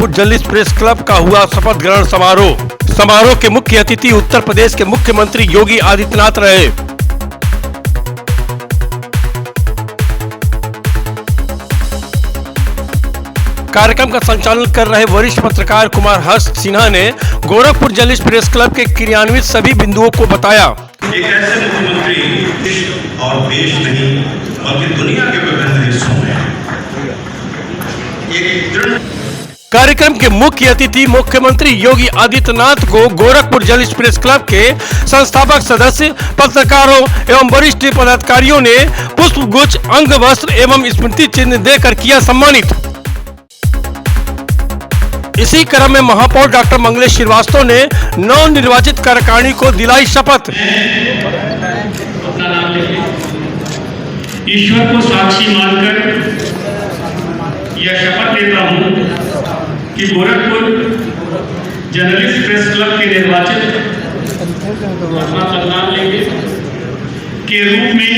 Gorakhpur journalist press club का हुआ शपथ ग्रहण समारोह के मुख्य अतिथि उत्तर प्रदेश के मुख्यमंत्री योगी आदित्यनाथ रहे। कार्यक्रम का संचालन कर रहे वरिष्ठ पत्रकार कुमार हर्ष सिन्हा ने गोरखपुर जर्नलिस्ट प्रेस क्लब के क्रियान्वित सभी बिंदुओं को बताया। एक ऐसे मुख्यमंत्री और देश नहीं बल्कि दुनिया के विभिन्न हिस्सों में कार्यक्रम के मुख्य अतिथि मुख्यमंत्री योगी आदित्यनाथ को गोरखपुर जर्नलिस्ट प्रेस क्लब के संस्थापक सदस्य, पत्रकारों एवं वरिष्ठ पदाधिकारियों ने पुष्प गुच्छ, अंग वस्त्र एवं स्मृति चिन्ह देकर किया सम्मानित। इसी क्रम में महापौर डॉक्टर मंगलेश श्रीवास्तव ने नवनिर्वाचित कार्यकारिणी को दिलाई शपथ। अपना नाम लिखिए। ईश्वर को साक्षी मानकर यह शपथ लेता हूं कि गोरखपुर जर्नलिस्ट प्रेस क्लब के निर्वाचित नाम लेंगे के रूप में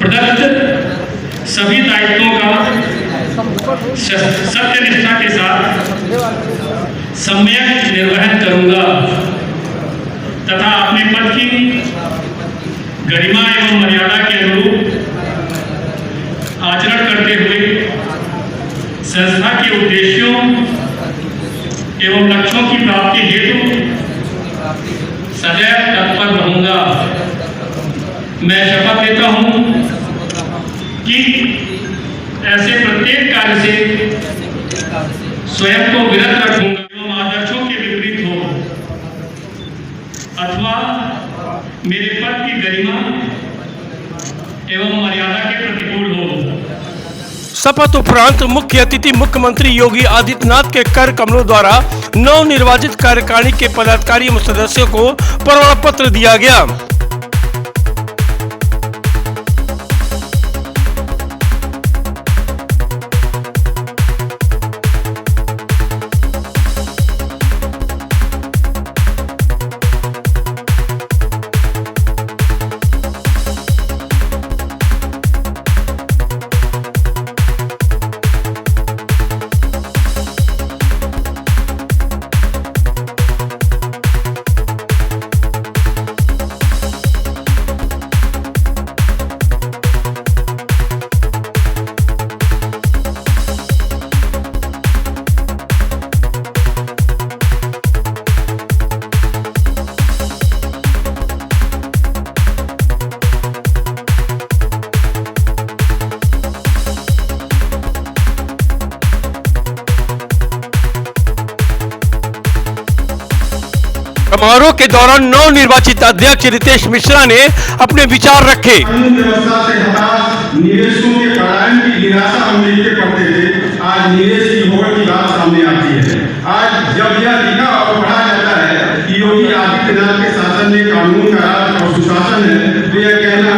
प्रदत्त सभी दायित्वों का सत्यनिष्ठा के साथ सम्यक निर्वहन करूंगा तथा अपने पद की गरिमा एवं मर्यादा के अनुरूप आचरण करते हुए संस्था के उद्देश्यों एवं लक्ष्यों की प्राप्ति हेतु सदैव तत्पर रहूंगा। मैं शपथ लेता हूं कि ऐसे प्रत्येक कार्य से स्वयं को विरत रखूंगा एवं आदर्शों के विपरीत हो अथवा मेरे पद की गरिमा एवं मर्यादा के प्रतिकूल हो। शपथ उपरांत मुख्य अतिथि मुख्यमंत्री योगी आदित्यनाथ के कर कमलों द्वारा नवनिर्वाचित कार्यकारिणी के पदाधिकारी एवं सदस्यों को प्रमाण पत्र दिया गया। समारोह के दौरान नवनिर्वाचित अध्यक्ष रितेश मिश्रा ने अपने विचार रखे। कानून व्यवस्था से हताश निवेशकों के पलायन की निराशा हम लेके पढ़ते थे, आज निवेश की होड़ की बात सामने आती है। आज जब यह लिखा और पढ़ा जाता है कि योगी आदित्यनाथ के शासन में कानून का राज और सुशासन है, तो यह कहना।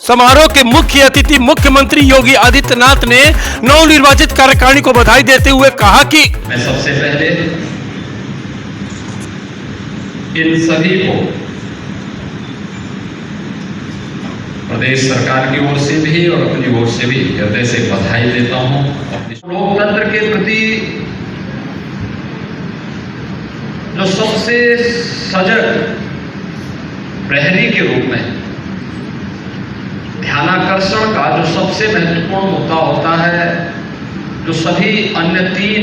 समारोह के मुख्य अतिथि मुख्यमंत्री योगी आदित्यनाथ ने नवनिर्वाचित कार्यकारिणी को बधाई देते हुए कहा कि मैं सबसे पहले इन सभी को प्रदेश सरकार की ओर से भी और अपनी ओर से भी हृदय से बधाई देता हूं। लोकतंत्र के प्रति जो सबसे सजग प्रहरी के रूप में ध्यानाकर्षण का जो सबसे महत्वपूर्ण मुद्दा होता है, जो सभी अन्य तीन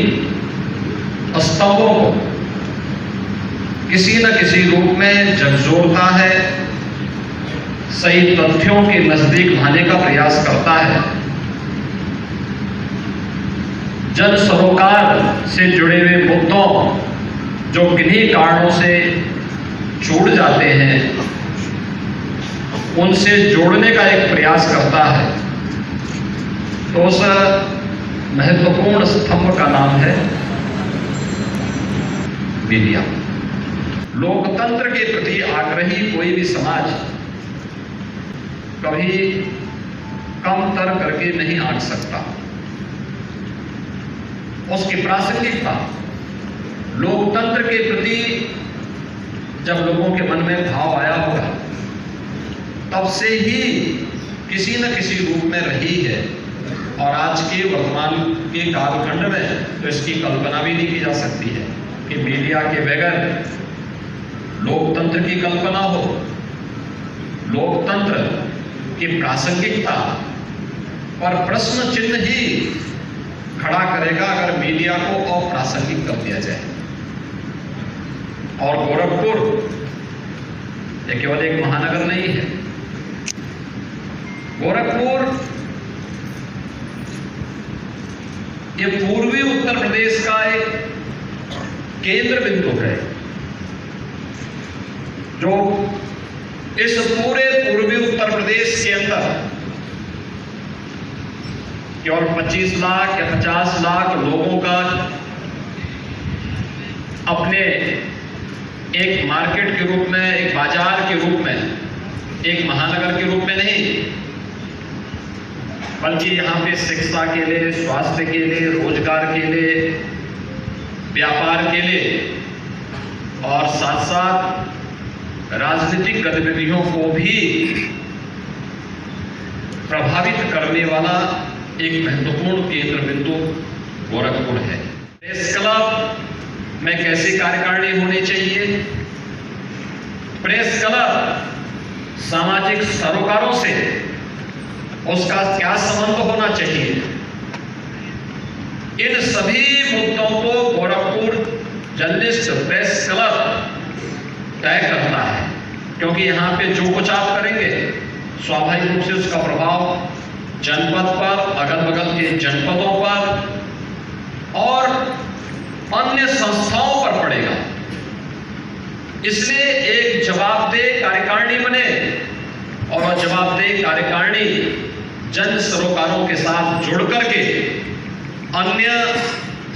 स्तंभों को किसी न किसी रूप में झकझोरता है, सही तथ्यों के नजदीक लाने का प्रयास करता है, जन सरोकार से जुड़े हुए मुद्दों जो किन्हीं कारणों से छूट जाते हैं उनसे जोड़ने का एक प्रयास करता है। तो उस महत्वपूर्ण स्तंभ का नाम है मीडिया। लोकतंत्र के प्रति आग्रही कोई भी समाज कभी कम तर करके नहीं आंक सकता। उसकी प्रासंगिकता लोकतंत्र के प्रति जब लोगों के मन में भाव आया होगा तब से ही किसी न किसी रूप में रही है और आज के वर्तमान के कालखंड में तो इसकी कल्पना भी नहीं की जा सकती है कि मीडिया के बगैर लोकतंत्र की कल्पना हो, लोकतंत्र की प्रासंगिकता पर प्रश्न चिन्ह ही खड़ा करेगा अगर मीडिया को अप्रासंगिक कर दिया जाए। और गोरखपुर ये केवल एक महानगर नहीं है, गोरखपुर ये पूर्वी उत्तर प्रदेश का एक केंद्र बिंदु है जो इस पूरे पूर्वी उत्तर प्रदेश के अंदर केवल 25 लाख या 50 लाख लोगों का अपने एक मार्केट के रूप में, एक बाजार के रूप में, एक महानगर के रूप में नहीं, बल्कि यहाँ पे शिक्षा के लिए, स्वास्थ्य के लिए, रोजगार के लिए, व्यापार के लिए और साथ साथ राजनीतिक गतिविधियों को भी प्रभावित करने वाला एक महत्वपूर्ण केंद्र बिंदु गोरखपुर है। प्रेस क्लब में कैसी कार्यकारिणी होनी चाहिए, प्रेस क्लब सामाजिक सरोकारों से उसका क्या संबंध होना चाहिए, इन सभी मुद्दों को गोरखपुर जर्नलिस्ट प्रेस क्लब तय करता है, क्योंकि यहाँ पे जो कुछ आप करेंगे स्वाभाविक रूप से उसका प्रभाव जनपद पर, अगल बगल के जनपदों पर और अन्य संस्थाओं पर पड़ेगा। इसलिए एक जवाबदेह कार्यकारिणी बने और जवाबदेह कार्यकारिणी जन सरोकारों के साथ जुड़ करके अन्य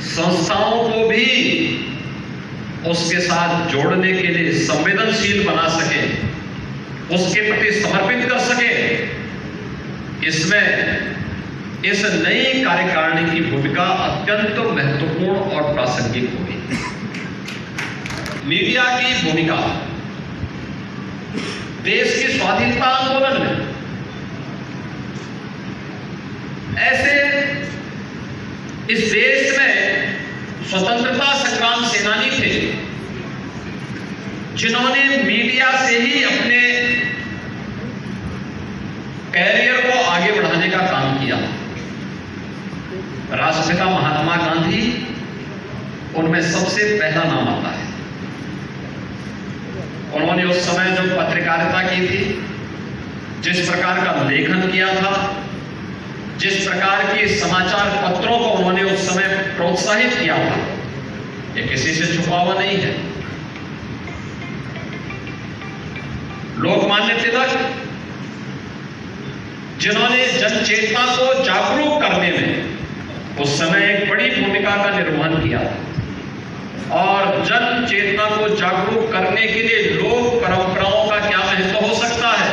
संस्थाओं को भी उसके साथ जोड़ने के लिए संवेदनशील बना सके, उसके प्रति समर्पित कर सके। इसमें इस नई कार्यकारिणी की भूमिका अत्यंत महत्वपूर्ण और प्रासंगिक होगी। मीडिया की भूमिका देश की स्वाधीनता आंदोलन में ऐसे इस देश में स्वतंत्रता संग्राम सेनानी थे जिन्होंने मीडिया से ही अपने कैरियर को आगे बढ़ाने का काम किया। राष्ट्रपिता महात्मा गांधी उनमें सबसे पहला नाम आता है। उन्होंने उस समय जो पत्रकारिता की थी, जिस प्रकार का लेखन किया था, जिस प्रकार के समाचार पत्रों को उन्होंने उस समय प्रोत्साहित किया था, ये किसी से छुपा हुआ नहीं है। लोकमान्य तिलक जिन्होंने जन चेतना को जागरूक करने में उस समय एक बड़ी भूमिका का निर्वहन किया और जन चेतना को जागरूक करने के लिए लोक परंपराओं का क्या महत्व हो सकता है,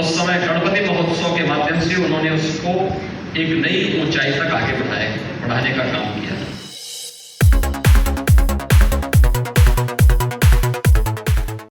उस समय गणपति महोत्सव के माध्यम से उन्होंने उसको एक नई ऊंचाई तक आगे बढ़ाने का काम किया।